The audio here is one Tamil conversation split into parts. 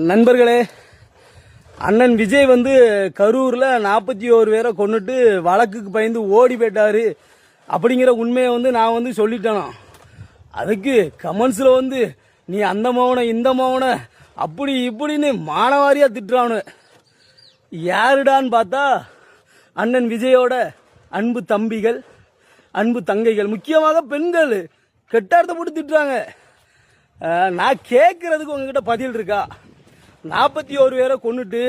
நண்பர்களே, அண்ணன் விஜய் வந்து கரூரில் 41 பேரை கொண்டுட்டு வழக்குக்கு பயந்து ஓடி போயிட்டாரு அப்படிங்கிற உண்மையை வந்து நான் வந்து சொல்லிட்டேனா. அதுக்கு கமெண்ட்ஸில் வந்து நீ அந்த மௌன இந்த மௌன அப்படி இப்படின்னு மானவாரியாக திட்டுறானு. யாருடான்னு பார்த்தா அண்ணன் விஜயோட அன்பு தம்பிகள், அன்பு தங்கைகள், முக்கியமாக பெண்கள் கெட்டார்த்த போட்டு திட்டுறாங்க. நான் கேட்கறதுக்கு உங்ககிட்ட பதில் இருக்கா? 41 பேரை கொண்டுட்டு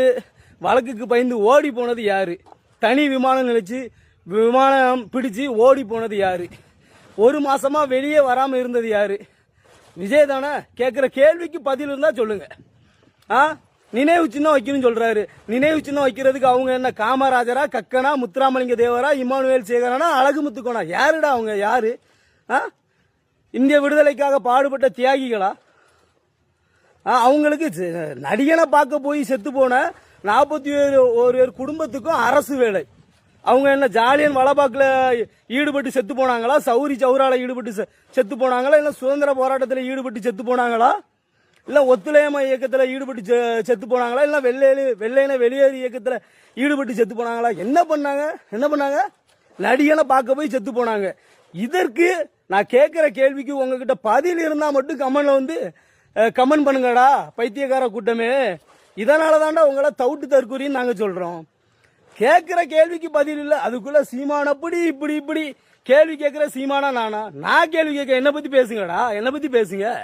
வழக்குக்கு பயந்து ஓடி போனது யாரு? தனி விமானம் நினைச்சு விமானம் பிடிச்சு ஓடி போனது யாரு? ஒரு மாசமா வெளியே வராம இருந்தது யாரு? விஜய் தானே. கேட்கிற கேள்விக்கு பதில் இருந்தா சொல்லுங்க. நினைவு சின்னம் வைக்கணும்னு சொல்றாரு. நினைவு சின்னம் வைக்கிறதுக்கு அவங்க என்ன காமராஜரா, கக்கனா, முத்துராமலிங்க தேவரா, இமானுவேல் சேகரனா, அழகு முத்துக்கோனா? யாருடா அவங்க? யாரு? இந்திய விடுதலைக்காக பாடுபட்ட தியாகிகளா? அவங்களுக்கு நடிகனை பார்க்க போய் செத்து போன 41 பேர் குடும்பத்துக்கும் அரசு வேலை. அவங்க என்ன ஜாலியன் வளபாக்கில் ஈடுபட்டு செத்து போனாங்களா? சௌரி சௌரால ஈடுபட்டு செத்து போனாங்களா? இல்லை சுதந்திர போராட்டத்தில் ஈடுபட்டு செத்து போனாங்களா? இல்லை ஒத்துழையாமை இயக்கத்தில் ஈடுபட்டு செத்து போனாங்களா? இல்லை வெள்ளையன வெளியேறு இயக்கத்தில் ஈடுபட்டு செத்து போனாங்களா? என்ன பண்ணாங்க? நடிகனை பார்க்க போய் செத்து போனாங்க. இதற்கு நான் கேட்கிற கேள்விக்கு உங்ககிட்ட பதில் இருந்தா மட்டும் கமெண்ட்ல வந்து கமெண்ட் பண்ணுங்கடா பைத்தியக்கார கூட்டமே. இதனால தாண்டா உங்களை தவுட்டு தற்கூரின்னு நாங்க சொல்றோம். கேட்கிற கேள்விக்கு பதில் இல்லை. அதுக்குள்ள சீமான அப்படி இப்படி கேள்வி கேட்கிற சீமானா நானா? நான் கேள்வி கேட்க என்ன பத்தி பேசுங்கடா, என்ன பத்தி பேசுங்க.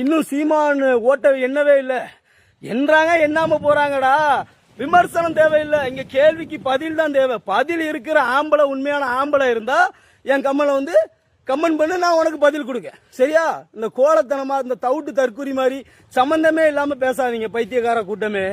இன்னும் சீமான் ஓட்ட என்னவே இல்லை என்றாங்க, எண்ணாம போறாங்கடா. விமர்சனம் தேவையில்லை, இங்க கேள்விக்கு பதில் தான் தேவை. பதில் இருக்கிற ஆம்பளை, உண்மையான ஆம்பளை இருந்தா என் கம்மலை வந்து கமெண்ட் பண்ணு, நான் உனக்கு பதில் கொடுக்க. சரியா? இந்த கோலத்தனமா, இந்த தவுட்டு தற்கூரி மாதிரி சம்பந்தமே இல்லாம பேசாதீங்க பைத்தியக்கார கூட்டமே.